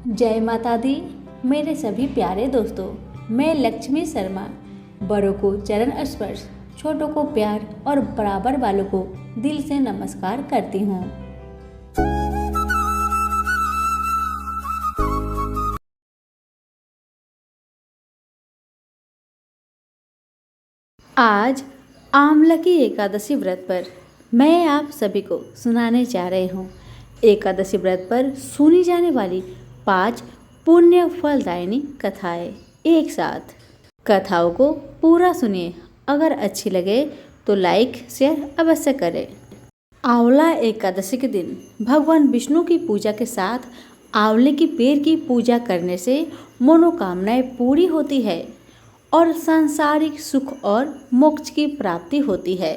जय माता दी। मेरे सभी प्यारे दोस्तों, मैं लक्ष्मी शर्मा बड़ों को चरण स्पर्श, छोटों को प्यार और बराबर वालों को दिल से नमस्कार करती हूँ। आज आमलकी एकादशी व्रत पर मैं आप सभी को सुनाने जा रही हूँ। एकादशी व्रत पर सुनी जाने वाली 5 पुण्य फलदायिनी कथाएं एक साथ। कथाओं को पूरा सुनिए। अगर अच्छी लगे तो लाइक शेयर अवश्य करें। आंवला एकादशी के दिन भगवान विष्णु की पूजा के साथ आंवले की पेड़ की पूजा करने से मनोकामनाएं पूरी होती है और सांसारिक सुख और मोक्ष की प्राप्ति होती है।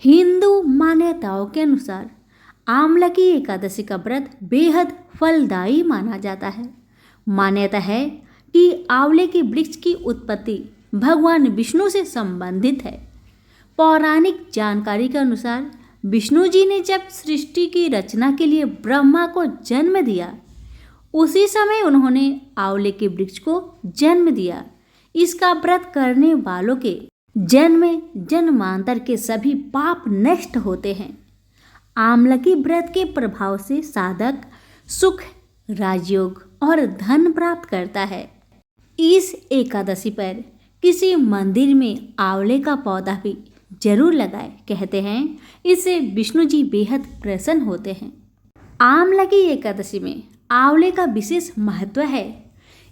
हिंदू मान्यताओं के अनुसार आंवला की एकादशी का व्रत बेहद फलदायी माना जाता है। मान्यता है कि आंवले के वृक्ष की उत्पत्ति भगवान विष्णु से संबंधित है। पौराणिक जानकारी के अनुसार विष्णु जी ने जब सृष्टि की रचना के लिए ब्रह्मा को जन्म दिया, उसी समय उन्होंने आंवले के वृक्ष को जन्म दिया। इसका व्रत करने वालों के जन्म जन्मांतर के सभी पाप नष्ट होते हैं। आमलकी व्रत के प्रभाव से साधक सुख, राजयोग और धन प्राप्त करता है। इस एकादशी पर किसी मंदिर में आंवले का पौधा भी जरूर लगाए। कहते हैं इससे विष्णु जी बेहद प्रसन्न होते हैं। आमलकी एकादशी में आंवले का विशेष महत्व है।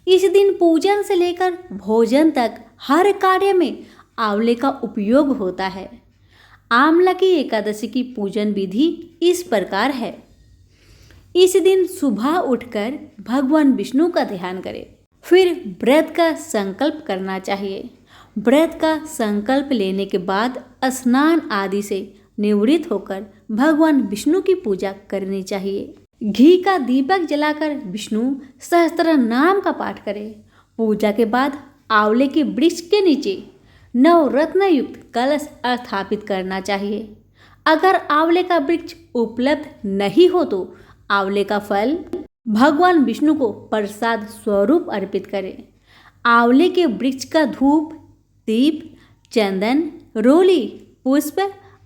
इस दिन पूजन से लेकर भोजन तक हर कार्य में आंवले का उपयोग होता है। आमलकी एकादशी की पूजन विधि इस प्रकार है। इस दिन सुबह उठकर भगवान विष्णु का ध्यान करें, फिर व्रत का संकल्प करना चाहिए। व्रत का संकल्प लेने के बाद स्नान आदि से निवृत्त होकर भगवान विष्णु की पूजा करनी चाहिए। घी का दीपक जलाकर विष्णु सहस्त्र नाम का पाठ करें। पूजा के बाद आंवले के वृक्ष के नीचे नवरत्न युक्त कलश स्थापित करना चाहिए। अगर आंवले का वृक्ष उपलब्ध नहीं हो तो आंवले का फल भगवान विष्णु को प्रसाद स्वरूप अर्पित करें। आंवले के वृक्ष का धूप, दीप, चंदन, रोली, पुष्प,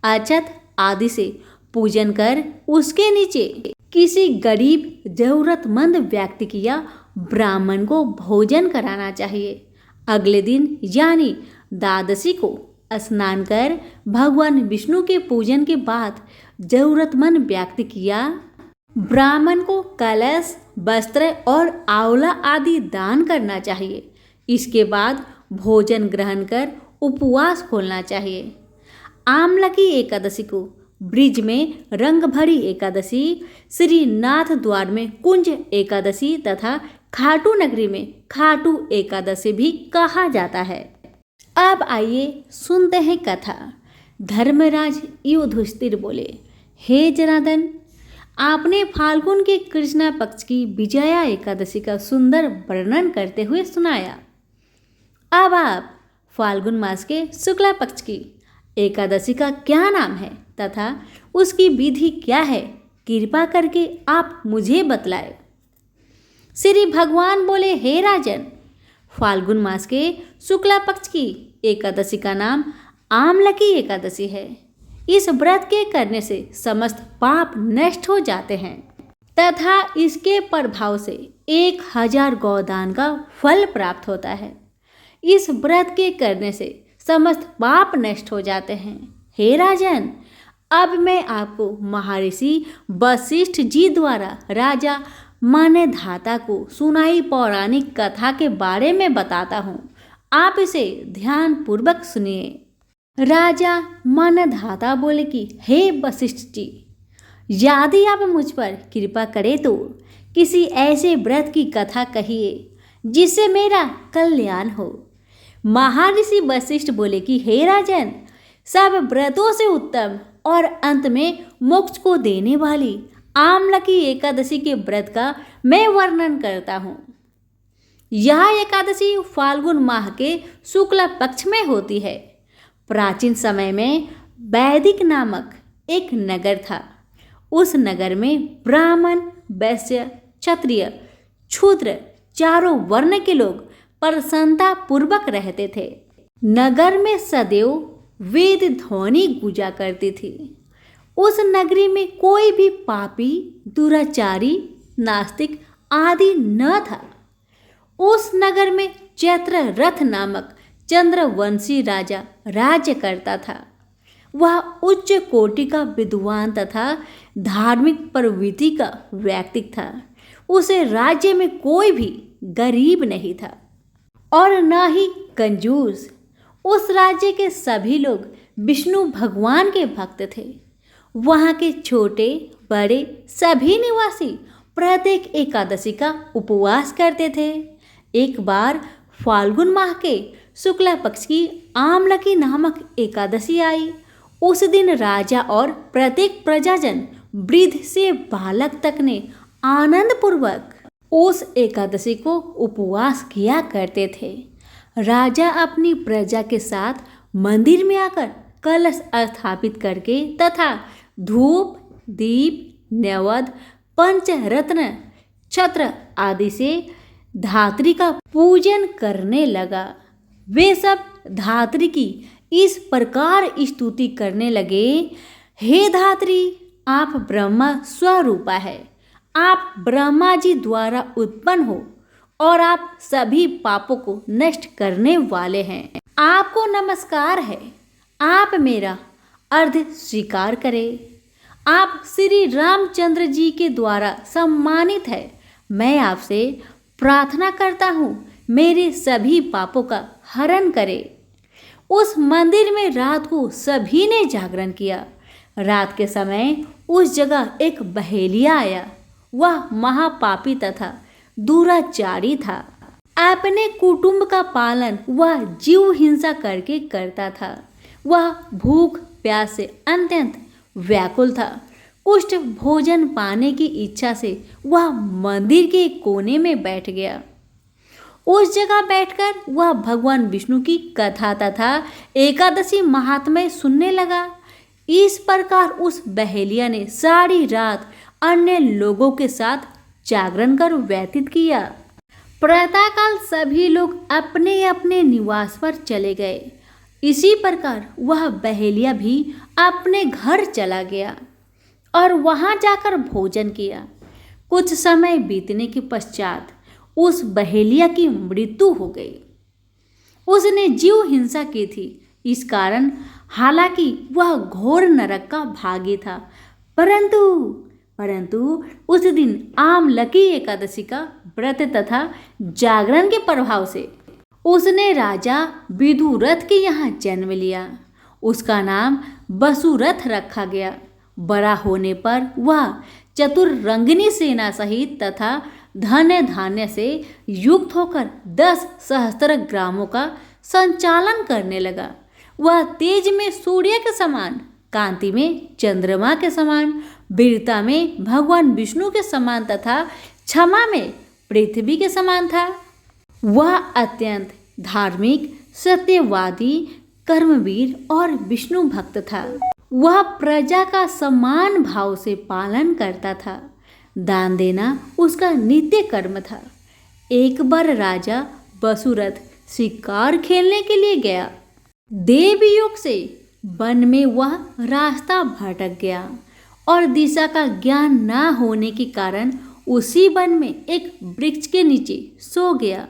अक्षत आदि से पूजन कर उसके नीचे किसी गरीब जरूरतमंद व्यक्ति की या ब्राह्मण को भोजन कराना चाहिए। अगले दिन यानी द्वादशी को स्नान कर भगवान विष्णु के पूजन के बाद जरूरतमंद व्यक्ति की या ब्राह्मण को कलश, वस्त्र और आंवला आदि दान करना चाहिए। इसके बाद भोजन ग्रहण कर उपवास खोलना चाहिए। आमलकी एकादशी को ब्रिज में रंगभरी एकादशी, श्रीनाथ द्वार में कुंज एकादशी तथा खाटू नगरी में खाटू एकादशी भी कहा जाता है। अब आइए सुनते हैं कथा। धर्मराज युधिष्ठिर बोले, हे जनार्दन, आपने फाल्गुन के कृष्णा पक्ष की विजया एकादशी का सुंदर वर्णन करते हुए सुनाया। अब आप फाल्गुन मास के शुक्ला पक्ष की एकादशी का क्या नाम है तथा उसकी विधि क्या है, कृपा करके आप मुझे बतलाए। श्री भगवान बोले, हे राजन, फाल्गुन मास के शुक्ला पक्ष की एकादशी का नाम आमलकी एकादशी है। इस व्रत के करने से समस्त पाप नष्ट हो जाते हैं तथा इसके प्रभाव से 1000 गौदान का फल प्राप्त होता है। इस व्रत के करने से समस्त पाप नष्ट हो जाते हैं। हे राजन, अब मैं आपको महर्षि वशिष्ठ जी द्वारा राजा मानधाता को सुनाई पौराणिक कथा के बारे में बताता हूँ। आप इसे ध्यान पूर्वक सुनिए। राजा मानधाता बोले कि हे वशिष्ठ जी, यदि आप मुझ पर कृपा करें तो किसी ऐसे व्रत की कथा कहिए जिससे मेरा कल्याण हो। महर्षि वशिष्ठ बोले कि हे राजन, सब व्रतों से उत्तम और अंत में मोक्ष को देने वाली आमलकी एकादशी के व्रत का मैं वर्णन करता हूँ। यह एकादशी फाल्गुन माह के शुक्ल पक्ष में होती है। प्राचीन समय में वैदिक नामक एक नगर था। उस नगर में ब्राह्मण, वैश्य, क्षत्रिय, क्षुद्र चारों वर्ण के लोग प्रसन्नता पूर्वक रहते थे। नगर में सदैव वेद ध्वनि गूंजा करती थी। उस नगरी में कोई भी पापी, दुराचारी, नास्तिक आदि न था। उस नगर में चैत्र रथ नामक चंद्रवंशी राजा राज्य करता था। वह उच्च कोटि का विद्वान तथा धार्मिक प्रवृत्ति का व्यक्ति था। उसे राज्य में कोई भी गरीब नहीं था और न ही कंजूस। उस राज्य के सभी लोग विष्णु भगवान के भक्त थे। वहाँ के छोटे बड़े सभी निवासी प्रत्येक एकादशी का उपवास करते थे। एक बार फाल्गुन माह के शुक्ला पक्ष की आमलकी नामक एकादशी आई। उस दिन राजा और प्रत्येक प्रजाजन वृद्ध से बालक तक ने आनंद पूर्वक उस एकादशी को उपवास किया करते थे। राजा अपनी प्रजा के साथ मंदिर में आकर कलश स्थापित करके तथा धूप, दीप, नैवेद्य, पंचरत्न, छत्र आदि से धात्री का पूजन करने लगा। वे सब धात्री की इस प्रकार स्तुति करने लगे, हे धात्री, आप ब्रह्मा स्वरूपा है। आप ब्रह्मा जी द्वारा उत्पन्न हो और आप सभी पापों को नष्ट करने वाले हैं। आपको नमस्कार है। आप मेरा अर्घ स्वीकार करें। आप श्री रामचंद्र जी के द्वारा सम्मानित है। मैं आपसे प्रार्थना करता हूँ, मेरे सभी पापों का हरण करें। उस मंदिर में रात को सभी ने जागरण किया। रात के समय उस जगह एक बहेलिया आया। वह महापापी तथा दुराचारी था। अपने कुटुंब का पालन वह जीव हिंसा करके करता था। वह भूख प्यास से अत्यंत व्याकुल था। कुष्ठ भोजन पाने की इच्छा से वह मंदिर के कोने में बैठ गया। उस जगह बैठकर वह भगवान विष्णु की कथा तथा एकादशी महात्म्य सुनने लगा। इस प्रकार उस बहेलिया ने सारी रात अन्य लोगों के साथ जागरण कर व्यतीत किया। प्रातःकाल सभी लोग अपने अपने निवास पर चले गए। इसी प्रकार वह बहेलिया भी अपने घर चला गया और वहां जाकर भोजन किया। कुछ समय बीतने के पश्चात उस बहेलिया की मृत्यु हो गई। उसने जीव हिंसा की थी। इस कारण हालांकि वह घोर नरक का भागी था, परंतु उस दिन आमलकी एकादशी का व्रत तथा जागरण के प्रभाव से उसने राजा विदुरथ के यहाँ जन्म लिया। उसका नाम वसुरथ रखा गया। बड़ा होने पर वह चतुरंगिनी सेना सहित तथा धन्य धान्य से युक्त होकर 10 सहस्त्र ग्रामों का संचालन करने लगा। वह तेज में सूर्य के समान, कांति में चंद्रमा के समान, वीरता में भगवान विष्णु के समान तथा क्षमा में पृथ्वी के समान था। वह अत्यंत धार्मिक, सत्यवादी, कर्मवीर और विष्णु भक्त था। वह प्रजा का समान भाव से पालन करता था। दान देना उसका नित्य कर्म था। एक बार राजा वसुरथ शिकार खेलने के लिए गया। देवयोग से वन में वह रास्ता भटक गया और दिशा का ज्ञान न होने के कारण उसी वन में एक वृक्ष के नीचे सो गया।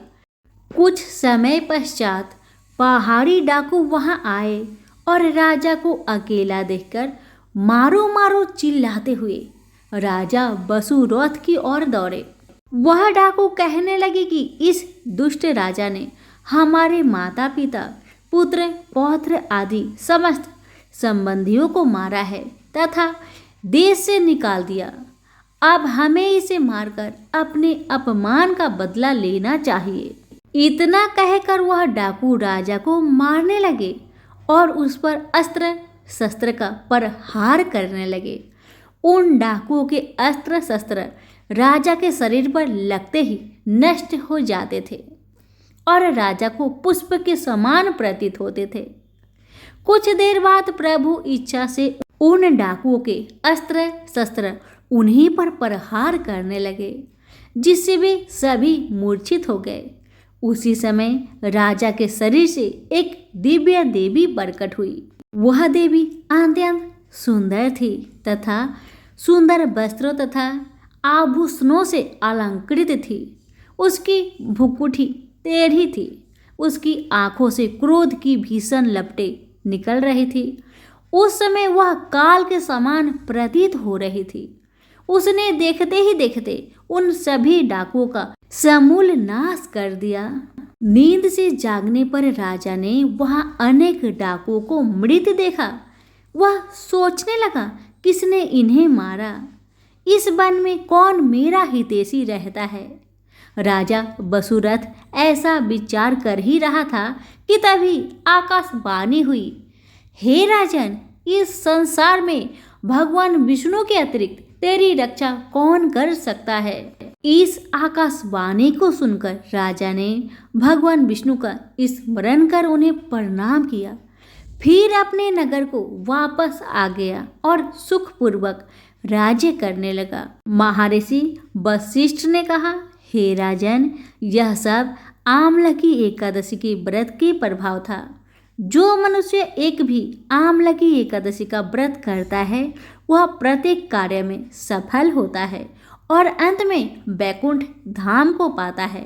कुछ समय पश्चात पहाड़ी डाकू वहां आए और राजा को अकेला देखकर मारो मारो चिल्लाते हुए राजा वसुरथ की ओर दौड़े। वह डाकू कहने लगे कि इस दुष्ट राजा ने हमारे माता पिता, पुत्र, पौत्र आदि समस्त संबंधियों को मारा है तथा देश से निकाल दिया। अब हमें इसे मारकर अपने अपमान का बदला लेना चाहिए। इतना कहकर वह डाकू राजा को मारने लगे और उस पर अस्त्र शस्त्र का प्रहार करने लगे। उन डाकुओं के अस्त्र शस्त्र राजा के शरीर पर लगते ही नष्ट हो जाते थे और राजा को पुष्प के समान प्रतीत होते थे। कुछ देर बाद प्रभु इच्छा से उन डाकुओं के अस्त्र शस्त्र उन्हीं पर प्रहार करने लगे। जिससे वे सभी मूर्छित हो गए। उसी समय राजा के शरीर से एक दिव्य देवी प्रकट हुई। वह देवी अत्यंत सुंदर थी तथा सुंदर वस्त्रों तथा आभूषणों से अलंकृत थी। उसकी भुकुटी टेढ़ी थी। उसकी आंखों से क्रोध की भीषण लपटें निकल रही थी। उस समय वह काल के समान प्रतीत हो रही थी। उसने देखते ही देखते उन सभी डाकुओं का समूल नाश कर दिया। नींद से जागने पर राजा ने वहां अनेक डाकुओं को मृत देखा। वह सोचने लगा, किसने इन्हें मारा? इस वन में कौन मेरा हितैषी रहता है? राजा वसुरथ ऐसा विचार कर ही रहा था कि तभी आकाशवाणी हुई, हे राजन, इस संसार में भगवान विष्णु के अतिरिक्त तेरी रक्षा कौन कर सकता है? इस आकाशवाणी को सुनकर राजा ने भगवान विष्णु का स्मरण कर उन्हें प्रणाम किया। फिर अपने नगर को वापस आ गया और सुखपूर्वक राज्य करने लगा। महर्षि वशिष्ठ ने कहा, हे राजन, यह सब आमलकी एकादशी के व्रत के प्रभाव था। जो मनुष्य एक भी आमलकी एकादशी का व्रत करता है वह प्रत्येक कार्य में सफल होता है और अंत में वैकुंठ धाम को पाता है।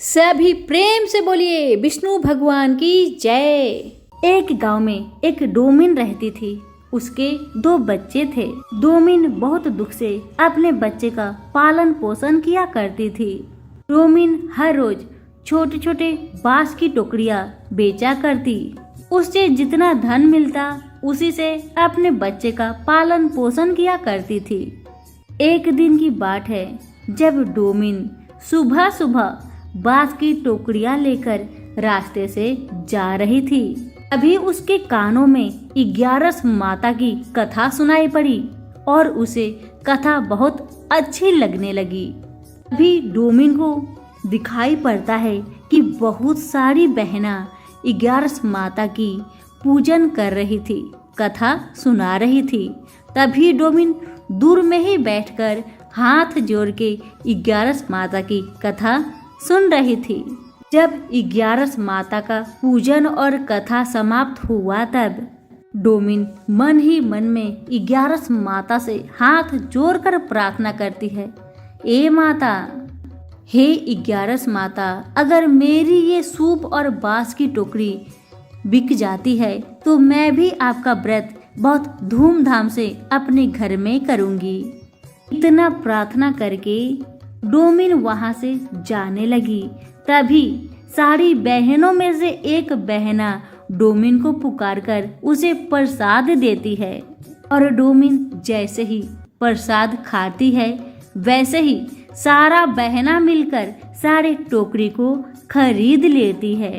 सभी प्रेम से बोलिए विष्णु भगवान की जय। एक गांव में एक डोमिन रहती थी। उसके 2 बच्चे थे। डोमिन बहुत दुख से अपने बच्चे का पालन पोषण किया करती थी। डोमिन हर रोज छोटे छोटे बांस की टोकरियां बेचा करती। उससे जितना धन मिलता उसी से अपने बच्चे का पालन पोषण किया करती थी। एक दिन की बात है, जब डोमिन सुबह सुबह बांस की टोकरियां लेकर रास्ते से जा रही थी, अभी उसके कानों में 11 माता की कथा सुनाई पड़ी और उसे कथा बहुत अच्छी लगने लगी। अभी डोमिन को दिखाई पड़ता है कि बहुत सारी बहना 11 माता की पूजन कर रही थी, कथा सुना रही थी। तभी डोमिन दूर में ही बैठकर हाथ जोड़ के 11 माता की कथा सुन रही थी। जब 11 माता का पूजन और कथा समाप्त हुआ तब डोमिन मन ही मन में 11 माता से हाथ जोड़कर प्रार्थना करती है, ए माता, हे 11 माता, अगर मेरी ये सूप और बांस की टोकरी बिक जाती है तो मैं भी आपका व्रत बहुत धूमधाम से अपने घर में करूंगी। इतना प्रार्थना करके डोमिन वहां से जाने लगी। तभी सारी बहनों में से एक बहना डोमिन को पुकारकर उसे प्रसाद देती है और डोमिन जैसे ही प्रसाद खाती है वैसे ही सारा बहना मिलकर सारे टोकरी को खरीद लेती है।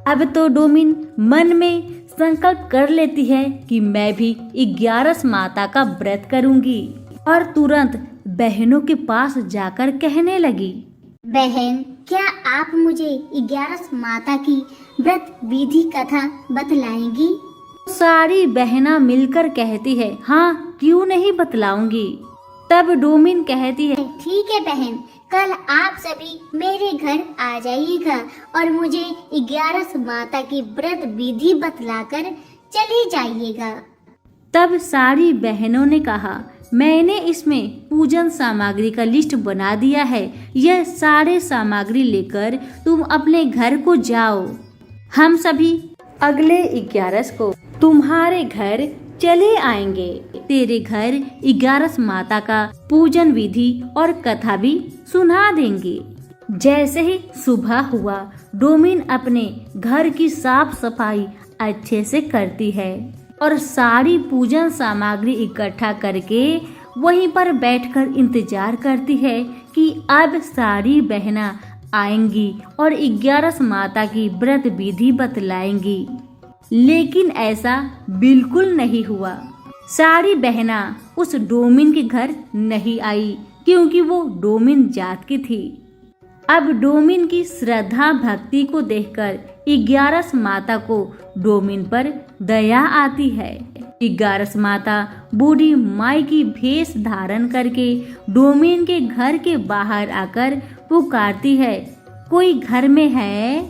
अब तो डोमिन मन में संकल्प कर लेती है कि मैं भी 11 माता का व्रत करूंगी और तुरंत बहनों के पास जाकर कहने लगी, बहन, क्या आप मुझे 11 माता की व्रत विधि कथा बतलाएंगी? सारी बहना मिलकर कहती है, हाँ क्यों नहीं बतलाऊंगी। तब डोमिन कहती है, ठीक है बहन, कल आप सभी मेरे घर आ जाइएगा और मुझे 11 माता की व्रत विधि बतलाकर चले जाइएगा। तब सारी बहनों ने कहा, मैंने इसमें पूजन सामग्री का लिस्ट बना दिया है, यह सारे सामग्री लेकर तुम अपने घर को जाओ। हम सभी अगले 11 को तुम्हारे घर चले आएंगे। तेरे घर 11 माता का पूजन विधि और कथा भी सुना देंगे। जैसे ही सुबह हुआ, डोमिन अपने घर की साफ सफाई अच्छे से करती है और सारी पूजन सामग्री इकट्ठा करके वहीं पर बैठकर इंतजार करती है कि अब सारी बहना आएंगी और 11 माता की व्रत विधि बतलाएंगी। लेकिन ऐसा बिल्कुल नहीं हुआ। सारी बहना उस डोमिन के घर नहीं आई क्योंकि वो डोमिन जात की थी। अब डोमिन की श्रद्धा भक्ति को देखकर 11 माता को डोमिन पर दया आती है। ग्यारस माता बूढ़ी माई की भेष धारण करके डोमिन के घर के बाहर आकर पुकारती है, कोई घर में है?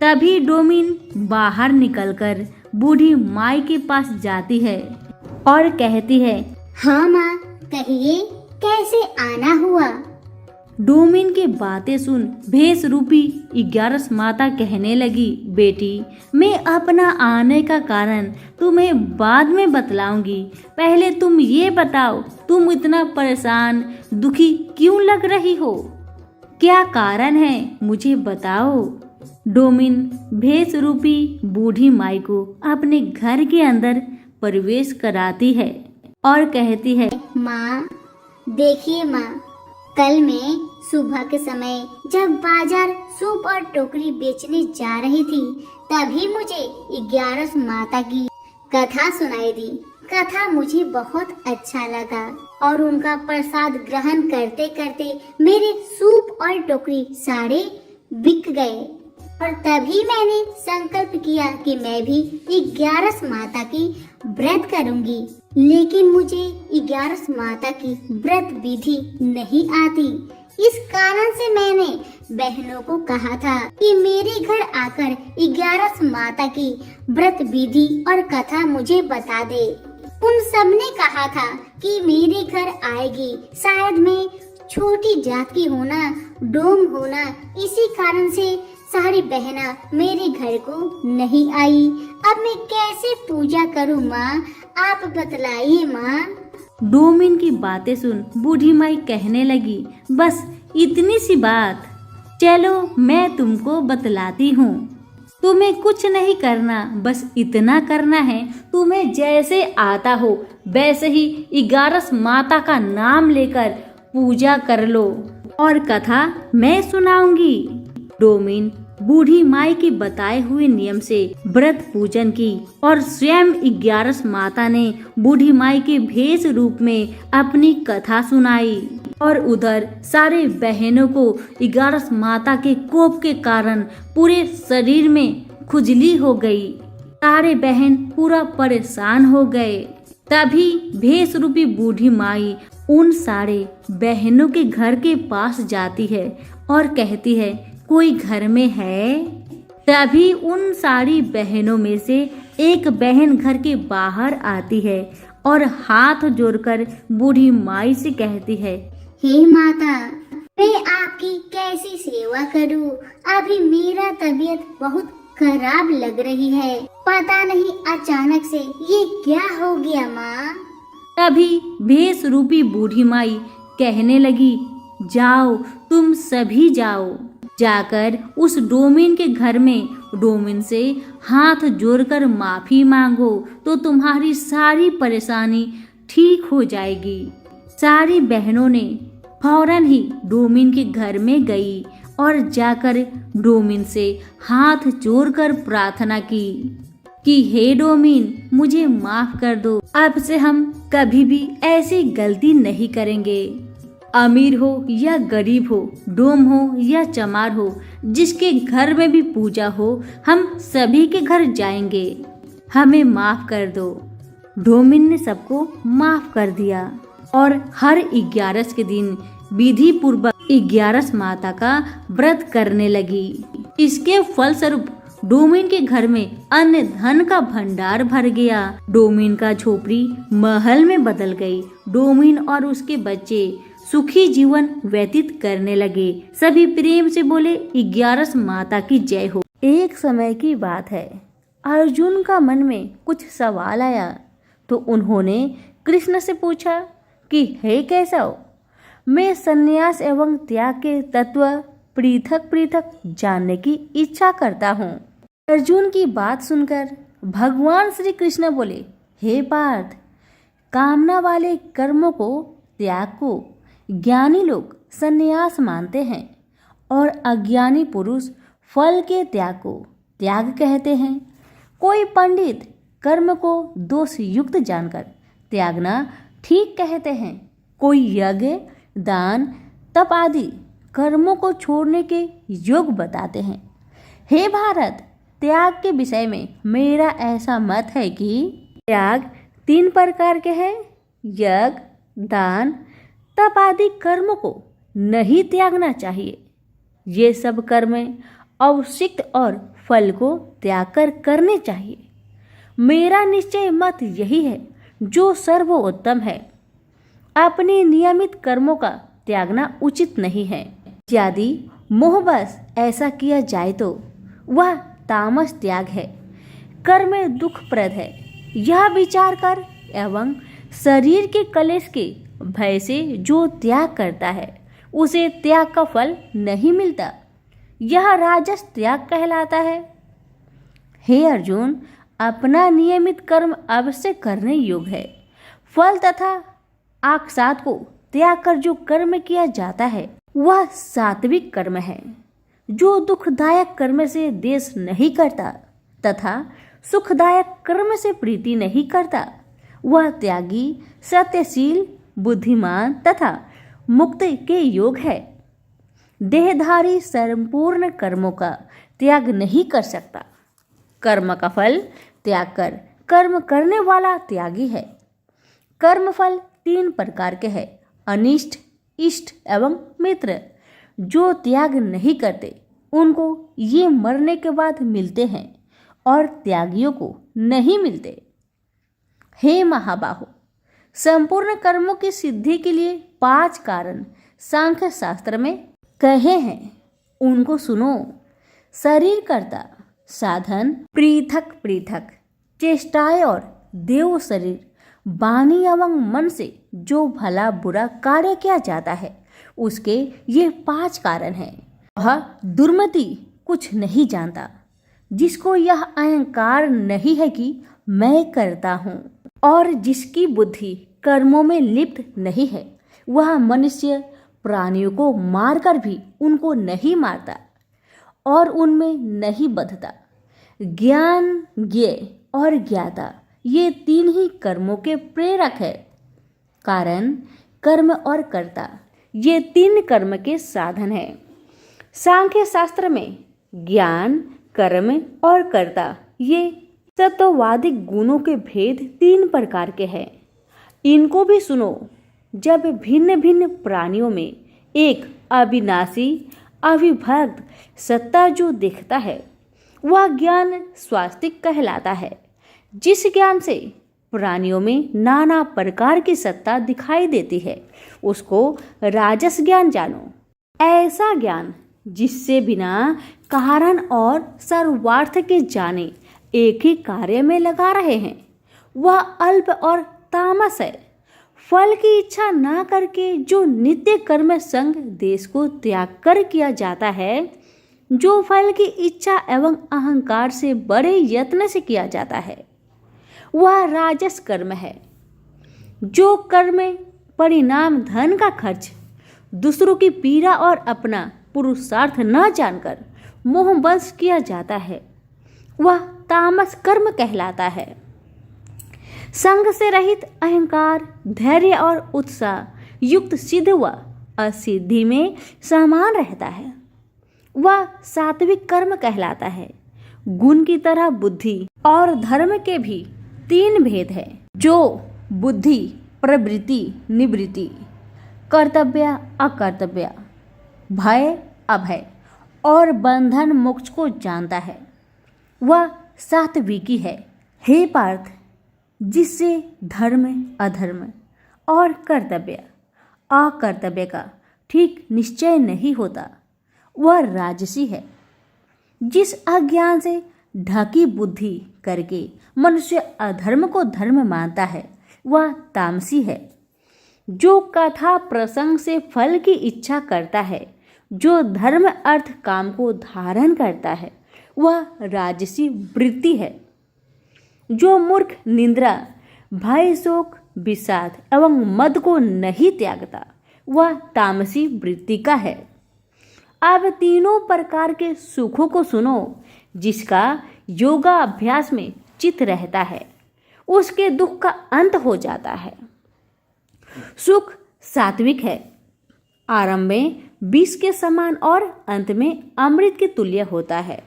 तभी डोमिन बाहर निकलकर बूढ़ी माई के पास जाती है और कहती है, हाँ माँ, कहिए कैसे आना हुआ? डोमिन की बातें सुन भेष रूपी ग्यारस माता कहने लगी, बेटी मैं अपना आने का कारण तुम्हें बाद में बतलाऊंगी, पहले तुम ये बताओ तुम इतना परेशान दुखी क्यों लग रही हो? क्या कारण है मुझे बताओ। डोमिन भेष रूपी बूढ़ी माई को अपने घर के अंदर प्रवेश कराती है और कहती है, माँ देखिए माँ, कल मैं सुबह के समय जब बाजार सूप और टोकरी बेचने जा रही थी, तभी मुझे ग्यारस माता की कथा सुनाई दी। कथा मुझे बहुत अच्छा लगा और उनका प्रसाद ग्रहण करते करते मेरे सूप और टोकरी सारे बिक गए और तभी मैंने संकल्प किया कि मैं भी ग्यारस माता की व्रत करूंगी। लेकिन मुझे ग्यारस माता की व्रत विधि नहीं आती, इस कारण से मैंने बहनों को कहा था कि मेरे घर आकर ग्यारस माता की व्रत विधि और कथा मुझे बता दे। उन सब ने कहा था कि मेरे घर आएगी, शायद मैं छोटी जात की होना, डोम होना, इसी कारण से सारी बहना मेरे घर को नहीं आई। अब मैं कैसे पूजा करूं माँ, आप बतलाइए माँ। डोमिन की बातें सुन बूढ़ी माई कहने लगी, बस इतनी सी बात, चलो मैं तुमको बतलाती हूँ। तुम्हें कुछ नहीं करना, बस इतना करना है, तुम्हें जैसे आता हो वैसे ही ग्यारस माता का नाम लेकर पूजा कर लो और कथा मैं सुनाऊंगी। डोमिन बूढ़ी माई के बताए हुए नियम से व्रत पूजन की और स्वयं ग्यारस माता ने बूढ़ी माई के भेष रूप में अपनी कथा सुनाई और उधर सारे बहनों को ग्यारस माता के कोप के कारण पूरे शरीर में खुजली हो गई। सारे बहन पूरा परेशान हो गए। तभी भेष रूपी बूढ़ी माई उन सारे बहनों के घर के पास जाती है और कहती है, कोई घर में है? तभी उन सारी बहनों में से एक बहन घर के बाहर आती है और हाथ जोड़कर बूढ़ी माई से कहती है, हे माता, मैं आपकी कैसी सेवा करूं? अभी मेरा तबीयत बहुत खराब लग रही है, पता नहीं अचानक से ये क्या हो गया माँ। तभी भेष रूपी बूढ़ी माई कहने लगी, जाओ तुम सभी जाओ, जाकर उस डोमिन के घर में डोमिन से हाथ जोड़कर माफी मांगो तो तुम्हारी सारी परेशानी ठीक हो जाएगी। सारी बहनों ने फौरन ही डोमिन के घर में गई और जाकर डोमिन से हाथ जोड़कर प्रार्थना की कि हे डोमिन, मुझे माफ कर दो, अब से हम कभी भी ऐसी गलती नहीं करेंगे। अमीर हो या गरीब हो, डोम हो या चमार हो, जिसके घर में भी पूजा हो, हम सभी के घर जाएंगे, हमें माफ कर दो। डोमिन ने सबको माफ कर दिया और हर ग्यारस के दिन विधि पूर्वक ग्यारस माता का व्रत करने लगी। इसके फलस्वरूप डोमिन के घर में अन्न धन का भंडार भर गया। डोमिन का झोपड़ी महल में बदल गई। डोमिन और उसके बच्चे सुखी जीवन व्यतीत करने लगे। सभी प्रेम से बोले, ग्यारस माता की जय हो। एक समय की बात है, अर्जुन का मन में कुछ सवाल आया तो उन्होंने कृष्ण से पूछा कि हे केशव, मैं संन्यास एवं त्याग के तत्व पृथक पृथक जानने की इच्छा करता हूँ। अर्जुन की बात सुनकर भगवान श्री कृष्ण बोले, हे पार्थ, कामना वाले कर्मों को, त्याग को ज्ञानी लोग संन्यास मानते हैं और अज्ञानी पुरुष फल के त्याग को त्याग कहते हैं। कोई पंडित कर्म को दोष युक्त जानकर त्यागना ठीक कहते हैं। कोई यज्ञ, दान, तप आदि कर्मों को छोड़ने के योग बताते हैं। हे भारत, त्याग के विषय में मेरा ऐसा मत है कि त्याग 3 प्रकार के हैं, यज्ञ, दान, तप आदि कर्मों को नहीं त्यागना चाहिए। ये सब कर्म अवशिष्ट और फल को त्याग कर करने चाहिए। मेरा निश्चय मत यही है जो सर्वोत्तम है। अपने नियमित कर्मों का त्यागना उचित नहीं है। यदि मोहवश ऐसा किया जाए तो वह तामस त्याग है, कर्म दुखप्रद है। यह विचार कर एवं शरीर के कलेश के भय से जो त्याग करता है उसे त्याग का फल नहीं मिलता। यह राजस त्याग कहलाता है। हे अर्जुन, अपना नियमित कर्म अवश्य करने योग्य है। फल तथा आक्साद को त्याग कर जो कर्म किया जाता है वह सात्विक कर्म है, जो दुखदायक कर्म से द्वेष नहीं करता तथा सुखदायक कर्म से प्रीति नहीं करता। वह त्यागी, सत्यशील, बुद्धिमान तथा मुक्त के योग है। देहधारी संपूर्ण कर्मों का त्याग नहीं कर सकता। कर्म का फल त्याग कर कर्म करने वाला त्यागी है। कर्म फल 3 प्रकार के हैं, अनिष्ट, इष्ट एवं मित्र। जो त्याग नहीं करते उनको ये मरने के बाद मिलते हैं और त्यागियों को नहीं मिलते। हे महाबाहो, संपूर्ण कर्मों की सिद्धि के लिए 5 कारण सांख्य शास्त्र में कहे हैं, उनको सुनो। शरीर कर्ता, साधन, पृथक पृथक चेष्टाएं और देव शरीर, वाणी एवं मन से जो भला बुरा कार्य किया जाता है उसके ये 5 कारण हैं। वह दुर्मति कुछ नहीं जानता, जिसको यह अहंकार नहीं है कि मैं करता हूँ, और जिसकी बुद्धि कर्मों में लिप्त नहीं है, वह मनुष्य प्राणियों को मारकर भी उनको नहीं मारता और उनमें नहीं बंधता। ज्ञान, ज्ञेय और ज्ञाता ये 3 ही कर्मों के प्रेरक है। कारण, कर्म और कर्ता ये 3 कर्म के साधन हैं। सांख्य शास्त्र में ज्ञान, कर्म और कर्ता ये तत्ववादिक गुणों के भेद 3 प्रकार के हैं। इनको भी सुनो। जब भिन्न भिन्न प्राणियों में एक अविनाशी अविभक्त सत्ता जो दिखता है वह ज्ञान स्वास्तिक कहलाता है। जिस ज्ञान से प्राणियों में नाना प्रकार की सत्ता दिखाई देती है उसको राजस ज्ञान जानो। ऐसा ज्ञान जिससे बिना कारण और सर्वार्थ के जाने एक ही कार्य में लगा रहे हैं वह अल्प और तामस है। फल की इच्छा ना करके जो नित्य कर्म संग देश को त्याग कर किया जाता है, जो फल की इच्छा एवं अहंकार से बड़े यत्न से किया जाता है, वह राजस कर्म है। जो कर्म परिणाम धन का खर्च, दूसरों की पीड़ा और अपना पुरुषार्थ न जानकर मोहवश किया जाता है वह तामस कर्म कहलाता है। संग से रहित अहंकार, धैर्य और उत्साह युक्त सिद्ध व असिद्धि में समान रहता है वह सात्विक कर्म कहलाता है। गुण की तरह बुद्धि और धर्म के भी 3 भेद है, जो बुद्धि, प्रवृत्ति, निवृत्ति, कर्तव्य, अकर्तव्य, भय, अभय और बंधन मोक्ष को जानता है वह सात्विकी है। हे पार्थ, जिससे धर्म, अधर्म और कर्तव्य, अकर्तव्य का ठीक निश्चय नहीं होता वह राजसी है। जिस अज्ञान से ढकी बुद्धि करके मनुष्य अधर्म को धर्म मानता है वह तामसी है। जो कथा प्रसंग से फल की इच्छा करता है, जो धर्म अर्थ काम को धारण करता है वह राजसी वृत्ति है। जो मूर्ख निंद्रा, भय, शोक, विषाद एवं मद को नहीं त्यागता वह तामसी वृत्ति का है। अब 3 प्रकार के सुखों को सुनो। जिसका योगा अभ्यास में चित्त रहता है उसके दुख का अंत हो जाता है। सुख सात्विक है, आरंभ में विष के समान और अंत में अमृत के तुल्य होता है।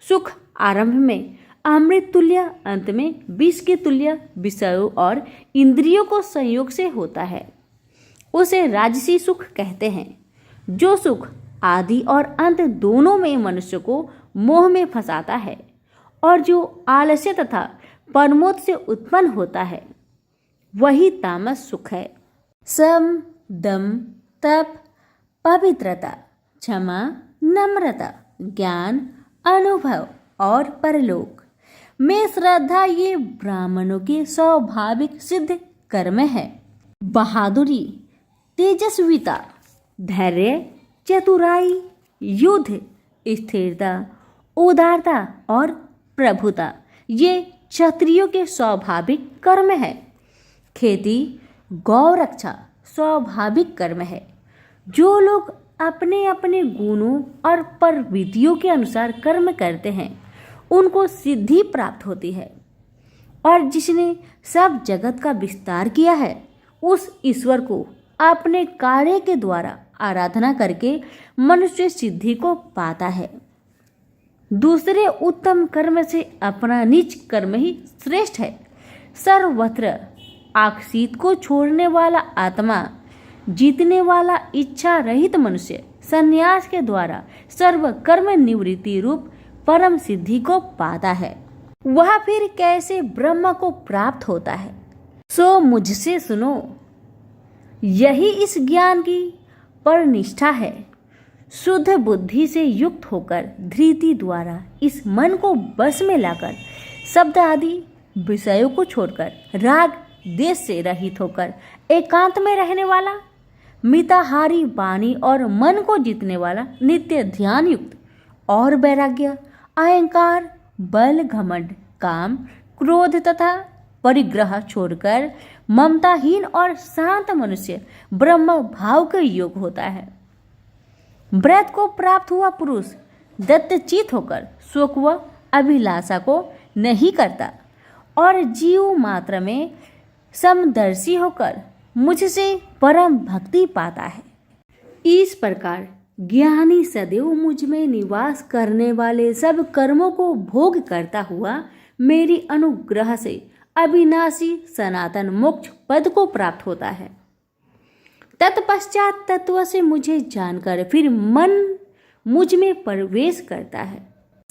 सुख आरंभ में अमृत तुल्य, अंत में विष के तुल्य विषयों और इंद्रियों को संयोग से होता है, उसे राजसी सुख कहते हैं। जो सुख आदि और अंत दोनों में मनुष्य को मोह में फंसाता है और जो आलस्य तथा परमोद से उत्पन्न होता है, वही तामस सुख है। सम, दम, तप, पवित्रता, क्षमा, नम्रता, ज्ञान, अनुभव और परलोक में श्रद्धा ये ब्राह्मणों के स्वाभाविक सिद्ध कर्म है। बहादुरी, तेजस्विता, धैर्य, चतुराई, युद्ध, स्थिरता, उदारता और प्रभुता ये क्षत्रियों के स्वाभाविक कर्म है। खेती, गौ रक्षा स्वाभाविक कर्म है। जो लोग अपने अपने गुणों और प्रवृत्तियों के अनुसार कर्म करते हैं, उनको सिद्धि प्राप्त होती है। और जिसने सब जगत का विस्तार किया है, उस ईश्वर को अपने कार्य के द्वारा आराधना करके मनुष्य सिद्धि को पाता है। दूसरे उत्तम कर्म से अपना निज कर्म ही श्रेष्ठ है। सर्वत्र आक्षित को छोड़ने वाला आत्मा, जीतने वाला इच्छा रहित मनुष्य संन्यास के द्वारा सर्व कर्म निवृत्ति रूप परम सिद्धि को पाता है। वह फिर कैसे ब्रह्म को प्राप्त होता है, सो मुझसे सुनो। यही इस ज्ञान की परनिष्ठा है। शुद्ध बुद्धि से युक्त होकर धृति द्वारा इस मन को बस में लाकर शब्द आदि विषयों को छोड़कर राग देश से रहित होकर एकांत में रहने वाला, मिताहारी वाणी और मन को जीतने वाला, नित्य ध्यान युक्त और वैराग्य, अहंकार, बल, घमंड, काम, क्रोध तथा परिग्रह छोड़कर ममताहीन और शांत मनुष्य ब्रह्म भाव का योग होता है। व्रत को प्राप्त हुआ पुरुष दत्तचित होकर शोक व अभिलाषा को नहीं करता और जीव मात्र में समदर्शी होकर मुझसे परम भक्ति पाता है। इस प्रकार ज्ञानी सदैव मुझ में निवास करने वाले सब कर्मों को भोग करता हुआ मेरी अनुग्रह से अविनाशी सनातन मोक्ष पद को प्राप्त होता है। तत्पश्चात तत्व से मुझे जानकर फिर मन मुझ में प्रवेश करता है।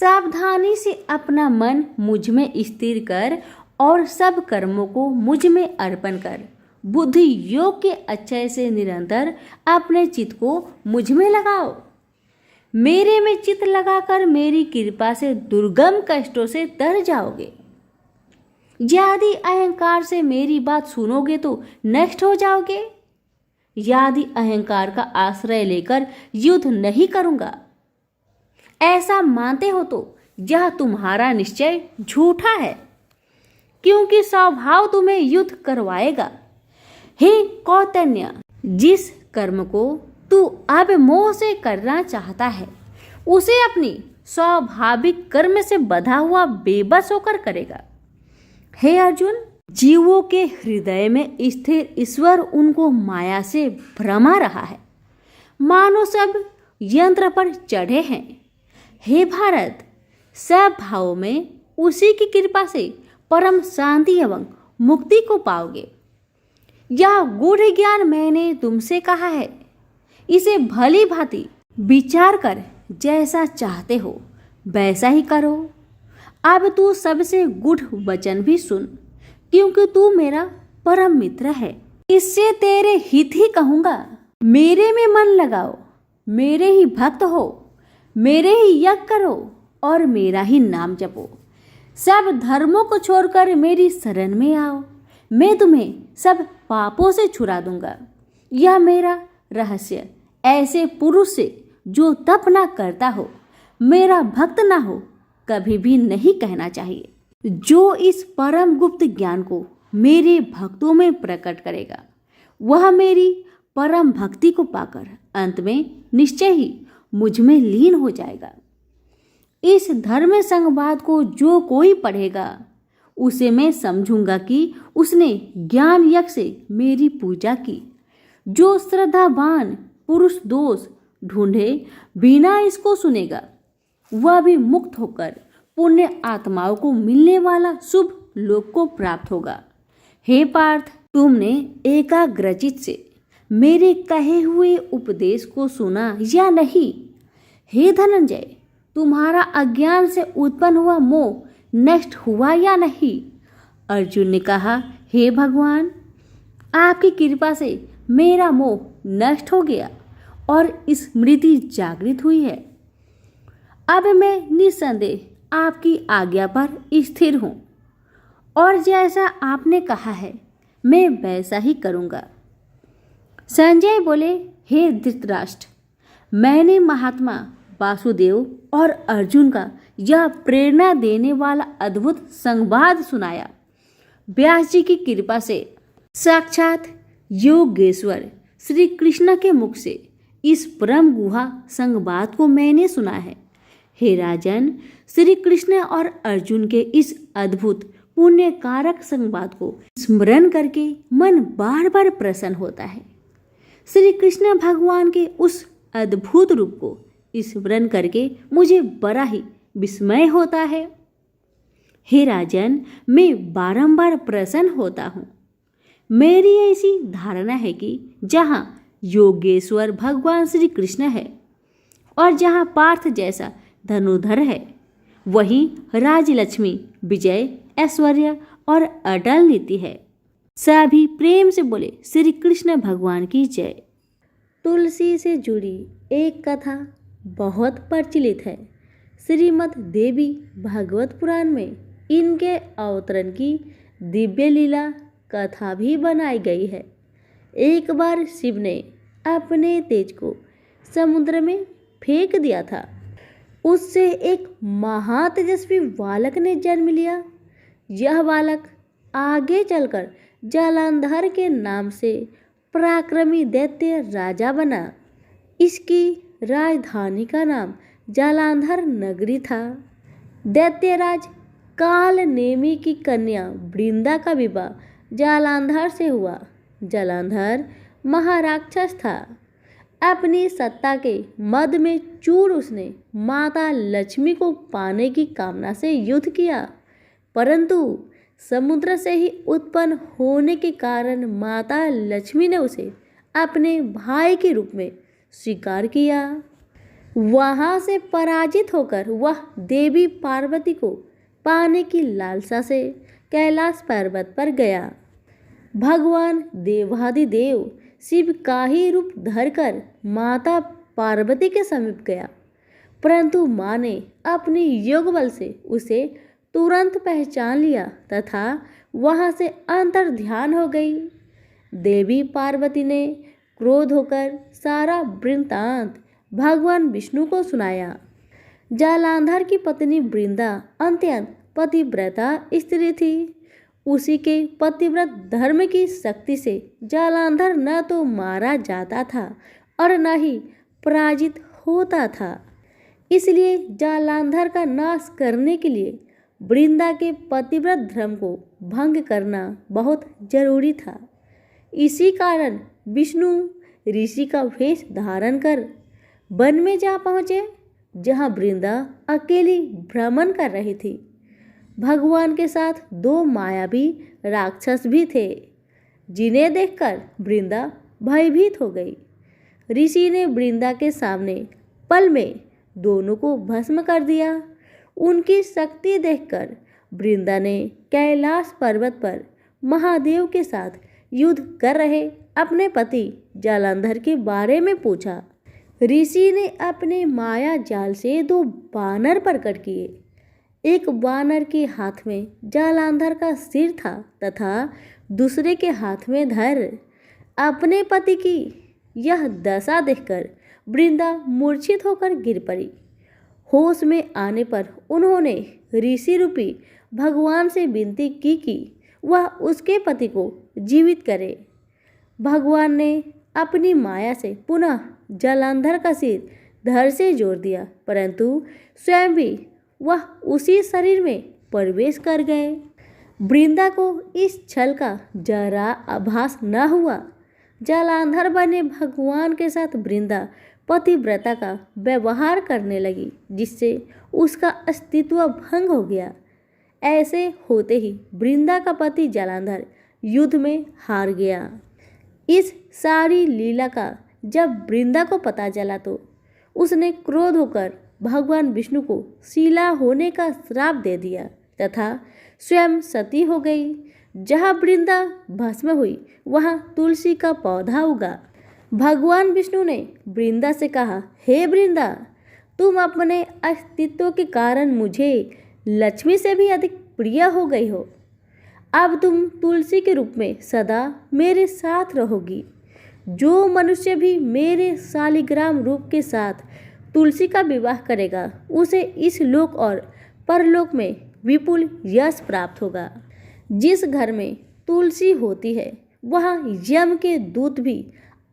सावधानी से अपना मन मुझ में स्थिर कर और सब कर्मों को मुझ में अर्पण कर बुद्धि योग के अक्षय से निरंतर अपने चित्त को मुझ में लगाओ। मेरे में चित्त लगाकर मेरी कृपा से दुर्गम कष्टों से तर जाओगे। यदि अहंकार से मेरी बात सुनोगे तो नष्ट हो जाओगे। यदि अहंकार का आश्रय लेकर युद्ध नहीं करूंगा ऐसा मानते हो तो यह तुम्हारा निश्चय झूठा है, क्योंकि स्वभाव तुम्हें युद्ध करवाएगा। हे कौतन्य, जिस कर्म को तू अब मोह से करना चाहता है उसे अपनी स्वाभाविक कर्म से बंधा हुआ बेबस होकर करेगा। हे अर्जुन, जीवों के हृदय में स्थिर ईश्वर उनको माया से भ्रमा रहा है, मानो सब यंत्र पर चढ़े हैं। हे भारत, सब भावों में उसी की कृपा से परम शांति एवं मुक्ति को पाओगे। यह गूढ़ ज्ञान मैंने तुमसे कहा है, इसे भली भांति विचार कर जैसा चाहते हो वैसा ही करो। अब तू सबसे गूढ़ वचन भी सुन, क्योंकि तू मेरा परम मित्र है। इससे तेरे हित ही कहूंगा। मेरे में मन लगाओ, मेरे ही भक्त हो, मेरे ही यज्ञ करो और मेरा ही नाम जपो। सब धर्मों को छोड़कर मेरी शरण में आओ, मैं तुम्हें सब पापों से छुड़ा दूंगा। यह मेरा रहस्य ऐसे पुरुष से जो तप ना करता हो, मेरा भक्त ना हो, कभी भी नहीं कहना चाहिए। जो इस परम गुप्त ज्ञान को मेरे भक्तों में प्रकट करेगा, वह मेरी परम भक्ति को पाकर अंत में निश्चय ही मुझ में लीन हो जाएगा। इस धर्म संवाद को जो कोई पढ़ेगा, उसे मैं समझूंगा कि उसने ज्ञान यज्ञ से मेरी पूजा की। जो श्रद्धावान पुरुष दोष ढूंढे बिना इसको सुनेगा, वह भी मुक्त होकर पुण्य आत्माओं को मिलने वाला शुभ लोक को प्राप्त होगा। हे पार्थ, तुमने एकाग्रचित से मेरे कहे हुए उपदेश को सुना या नहीं? हे धनंजय, तुम्हारा अज्ञान से उत्पन्न हुआ मोह नष्ट हुआ या नहीं? अर्जुन ने कहा, हे भगवान, आपकी कृपा से मेरा मोह नष्ट हो गया और स्मृति जागृत हुई है। अब मैं निस्संदेह आपकी आज्ञा पर स्थिर हूँ और जैसा आपने कहा है मैं वैसा ही करूँगा। संजय बोले, हे धृतराष्ट्र, मैंने महात्मा वासुदेव और अर्जुन का यह प्रेरणा देने वाला अद्भुत संवाद सुनाया। व्यास जी की कृपा से साक्षात योगेश्वर श्री कृष्ण के मुख से इस परम गुहा संवाद को मैंने सुना है। हे राजन, श्री कृष्ण और अर्जुन के इस अद्भुत पुण्य कारक संवाद को स्मरण करके मन बार बार प्रसन्न होता है। श्री कृष्ण भगवान के उस अद्भुत रूप को स्मरण करके मुझे बड़ा ही विस्मय होता है। हे राजन, मैं बारंबार प्रसन्न होता हूँ। मेरी ऐसी धारणा है कि जहाँ योगेश्वर भगवान श्री कृष्ण है और जहाँ पार्थ जैसा धनुधर है, वहीं राजलक्ष्मी, विजय, ऐश्वर्य और अटल नीति है। सभी प्रेम से बोले, श्री कृष्ण भगवान की जय। तुलसी से जुड़ी एक कथा बहुत प्रचलित है। श्रीमद् देवी भागवत पुराण में इनके अवतरण की दिव्य लीला कथा भी बनाई गई है। एक बार शिव ने अपने तेज को समुद्र में फेंक दिया था। उससे एक महातेजस्वी बालक ने जन्म लिया। यह बालक आगे चलकर जालंधर के नाम से पराक्रमी दैत्य राजा बना। इसकी राजधानी का नाम जालंधर नगरी था। दैत्यराज काल नेमी की कन्या वृंदा का विवाह जालंधर से हुआ। जालंधर महाराक्षस था। अपनी सत्ता के मद में चूर उसने माता लक्ष्मी को पाने की कामना से युद्ध किया, परंतु समुद्र से ही उत्पन्न होने के कारण माता लक्ष्मी ने उसे अपने भाई के रूप में स्वीकार किया। वहां से पराजित होकर वह देवी पार्वती को पाने की लालसा से कैलाश पर्वत पर गया। भगवान देवाधिदेव शिव का ही रूप धरकर माता पार्वती के समीप गया, परंतु माँ ने अपने योग बल से उसे तुरंत पहचान लिया तथा वहां से अंतर ध्यान हो गई। देवी पार्वती ने क्रोध होकर सारा वृत्तांत भगवान विष्णु को सुनाया। जालंधर की पत्नी वृंदा अत्यंत पतिव्रता स्त्री थी। उसी के पतिव्रत धर्म की शक्ति से जालंधर न तो मारा जाता था और न ही पराजित होता था। इसलिए जालंधर का नाश करने के लिए वृंदा के पतिव्रत धर्म को भंग करना बहुत जरूरी था। इसी कारण विष्णु ऋषि का वेश धारण कर वन में जा पहुँचे, जहाँ वृंदा अकेली भ्रमण कर रही थी। भगवान के साथ दो मायावी राक्षस भी थे, जिन्हें देखकर वृंदा भयभीत हो गई। ऋषि ने वृंदा के सामने पल में दोनों को भस्म कर दिया। उनकी शक्ति देखकर वृंदा ने कैलाश पर्वत पर महादेव के साथ युद्ध कर रहे अपने पति जालंधर के बारे में पूछा। ऋषि ने अपने माया जाल से दो बानर प्रकट किए। एक बानर के हाथ में जालंधर का सिर था तथा दूसरे के हाथ में धर। अपने पति की यह दशा देखकर वृंदा मूर्छित होकर गिर पड़ी। होश में आने पर उन्होंने ऋषि रूपी भगवान से विनती की कि वह उसके पति को जीवित करे। भगवान ने अपनी माया से पुनः जालंधर का सिर धड़ से जोड़ दिया, परंतु स्वयं भी वह उसी शरीर में प्रवेश कर गए। वृंदा को इस छल का जरा आभास न हुआ। जालंधर बने भगवान के साथ वृंदा पतिव्रता का व्यवहार करने लगी, जिससे उसका अस्तित्व भंग हो गया। ऐसे होते ही वृंदा का पति जलांधर युद्ध में हार गया। इस सारी लीला का जब वृंदा को पता चला तो उसने क्रोध होकर भगवान विष्णु को शीला होने का श्राप दे दिया तथा स्वयं सती हो गई। जहाँ वृंदा भस्म हुई वहाँ तुलसी का पौधा उगा। भगवान विष्णु ने वृंदा से कहा, हे वृंदा, तुम अपने अस्तित्व के कारण मुझे लक्ष्मी से भी अधिक प्रिय हो गई हो। अब तुम तुलसी के रूप में सदा मेरे साथ रहोगी। जो मनुष्य भी मेरे शालिग्राम रूप के साथ तुलसी का विवाह करेगा उसे इस लोक और परलोक में विपुल यश प्राप्त होगा। जिस घर में तुलसी होती है वहाँ यम के दूत भी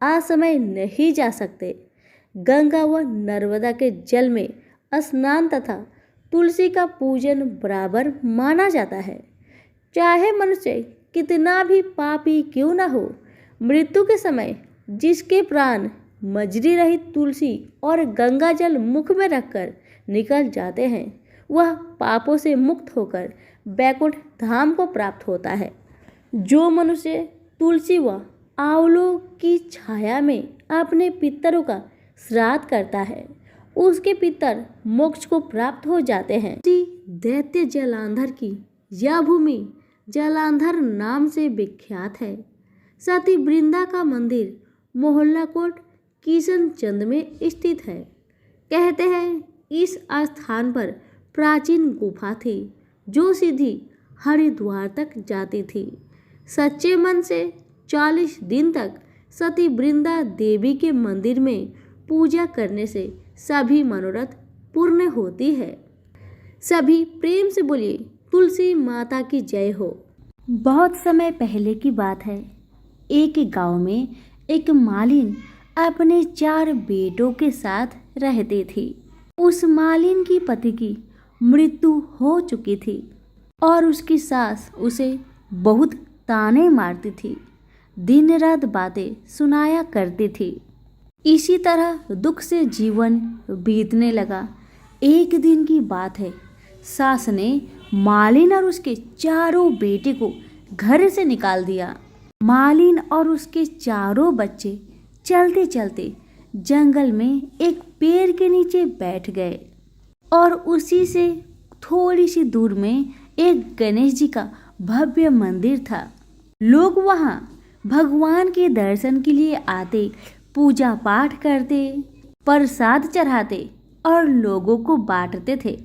असमय नहीं जा सकते। गंगा व नर्मदा के जल में स्नान तथा तुलसी का पूजन बराबर माना जाता है। चाहे मनुष्य कितना भी पापी क्यों न हो, मृत्यु के समय जिसके प्राण मजरी रहित तुलसी और गंगा जल मुख में रखकर निकल जाते हैं वह पापों से मुक्त होकर बैकुंठ धाम को प्राप्त होता है। जो मनुष्य तुलसी व आंवलों की छाया में अपने पितरों का श्राद्ध करता है उसके पितर मोक्ष को प्राप्त हो जाते हैं। दैत्य जलांधर की यह भूमि जलांधर नाम से विख्यात है। सती वृंदा का मंदिर मोहल्ला कोट किशनचंद में स्थित है। कहते हैं इस स्थान पर प्राचीन गुफा थी जो सीधी हरिद्वार तक जाती थी। सच्चे मन से 40 दिन तक सती वृंदा देवी के मंदिर में पूजा करने से सभी मनोरथ पूर्ण होती है। सभी प्रेम से बोलिए तुलसी माता की जय हो। बहुत समय पहले की बात है। एक गांव में एक मालिन अपने 4 बेटों के साथ रहती थी। उस मालिन की पति की मृत्यु हो चुकी थी और उसकी सास उसे बहुत ताने मारती थी, दिन रात बातें सुनाया करती थी। इसी तरह दुख से जीवन बीतने लगा। एक दिन की बात है, सास ने मालिन और उसके 4 बेटे को घर से निकाल दिया। मालिन और उसके 4 बच्चे चलते चलते जंगल में एक पेड़ के नीचे बैठ गए और उसी से थोड़ी सी दूर में एक गणेश जी का भव्य मंदिर था। लोग वहाँ भगवान के दर्शन के लिए आते, पूजा पाठ करते, प्रसाद चढ़ाते और लोगों को बांटते थे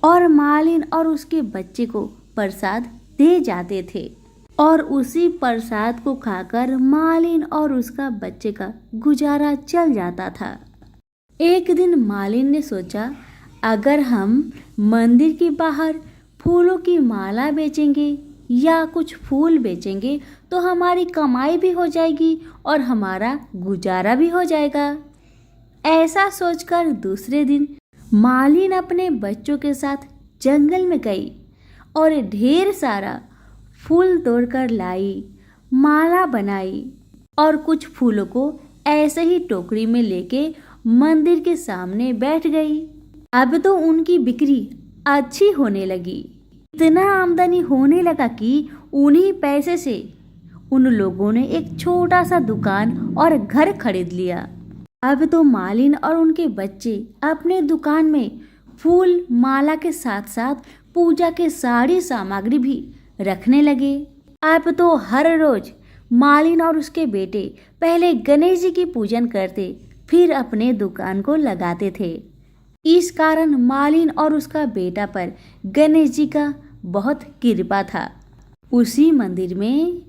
और मालिन और उसके बच्चे को प्रसाद दे जाते थे और उसी प्रसाद को खाकर मालिन और उसका बच्चे का गुजारा चल जाता था। एक दिन मालिन ने सोचा, अगर हम मंदिर के बाहर फूलों की माला बेचेंगे या कुछ फूल बेचेंगे तो हमारी कमाई भी हो जाएगी और हमारा गुजारा भी हो जाएगा। ऐसा सोचकर दूसरे दिन मालिन अपने बच्चों के साथ जंगल में गई और ढेर सारा फूल तोड़कर लाई, माला बनाई और कुछ फूलों को ऐसे ही टोकरी में लेके मंदिर के सामने बैठ गई। अब तो उनकी बिक्री अच्छी होने लगी। इतना आमदनी होने लगा कि उन्हीं पैसे से उन लोगों ने एक छोटा सा दुकान और घर खरीद लिया। अब तो मालिन और उनके बच्चे अपने दुकान में फूल माला के साथ साथ पूजा के सारी सामग्री भी रखने लगे। अब तो हर रोज मालिन और उसके बेटे पहले गणेश जी की पूजन करते, फिर अपने दुकान को लगाते थे। इस कारण मालिन और उसका बेटा पर गणेश जी का बहुत कृपा था। उसी मंदिर में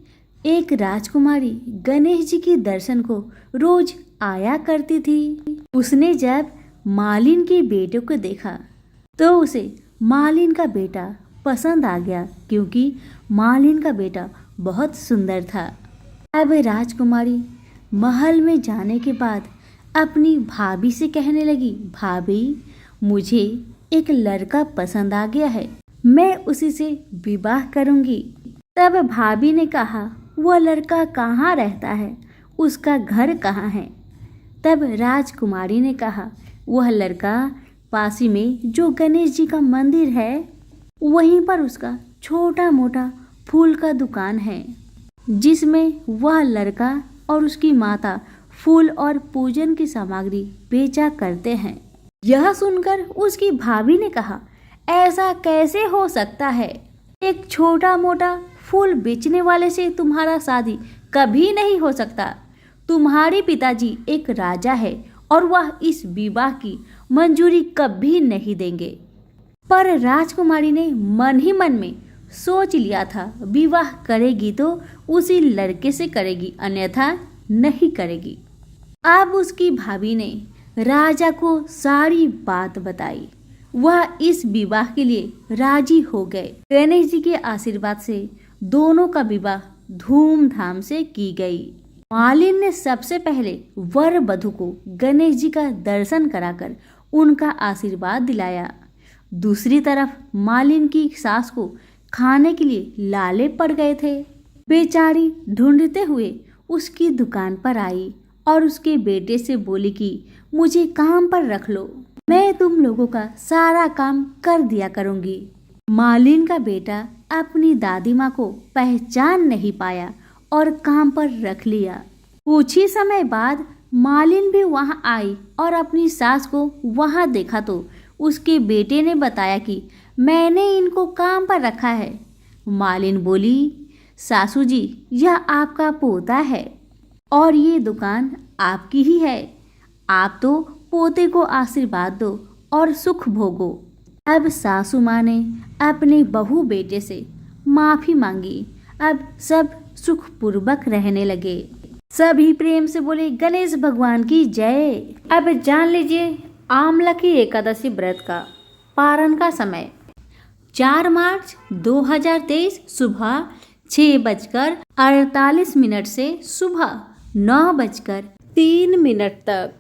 एक राजकुमारी गणेश जी के दर्शन को रोज आया करती थी। उसने जब मालिन के बेटे को देखा तो उसे मालिन का बेटा पसंद आ गया, क्योंकि मालिन का बेटा बहुत सुंदर था। अब राजकुमारी महल में जाने के बाद अपनी भाभी से कहने लगी, भाभी, मुझे एक लड़का पसंद आ गया है, मैं उसी से विवाह करूंगी। तब भाभी ने कहा, वह लड़का कहाँ रहता है, उसका घर कहाँ है? तब राजकुमारी ने कहा, वह लड़का पास ही में जो गणेश जी का मंदिर है वहीं पर उसका छोटा मोटा फूल का दुकान है, जिसमें वह लड़का और उसकी माता फूल और पूजन की सामग्री बेचा करते हैं। यह सुनकर उसकी भाभी ने कहा, ऐसा कैसे हो सकता है? एक छोटा मोटा फूल बेचने वाले से तुम्हारा शादी कभी नहीं हो सकता। तुम्हारे पिताजी एक राजा है और वह इस विवाह की मंजूरी कभी नहीं देंगे। पर राजकुमारी ने मन ही मन में सोच लिया था, विवाह करेगी तो उसी लड़के से करेगी, अन्यथा नहीं करेगी। अब उसकी भाभी ने राजा को सारी बात बताई। वह इस विवाह के लिए राजी हो गए। गणेश जी के आशीर्वाद से दोनों का विवाह धूमधाम से की गई। मालिन ने सबसे पहले वर वधू को गणेश जी का दर्शन कराकर उनका आशीर्वाद दिलाया। दूसरी तरफ मालिन की सास को खाने के लिए लाले पड़ गए थे। बेचारी ढूंढते हुए उसकी दुकान पर आई और उसके बेटे से बोली कि मुझे काम पर रख लो, मैं तुम लोगों का सारा काम कर दिया करूंगी। मालिन का बेटा अपनी दादी माँ को पहचान नहीं पाया और काम पर रख लिया। कुछ ही समय बाद मालिन भी वहां आई और अपनी सास को वहां देखा तो उसके बेटे ने बताया कि मैंने इनको काम पर रखा है। मालिन बोली, सासू जी, यह आपका पोता है और ये दुकान आपकी ही है। आप तो पोते को आशीर्वाद दो और सुख भोगो। अब सासू माँ ने अपने बहू बेटे से माफी मांगी। अब सब सुखपूर्वक रहने लगे। सभी प्रेम से बोले, गणेश भगवान की जय। अब जान लीजिए आंवला की एकादशी व्रत का पारण का समय 4 मार्च 2023 सुबह 6:48 से सुबह 9:03 तक।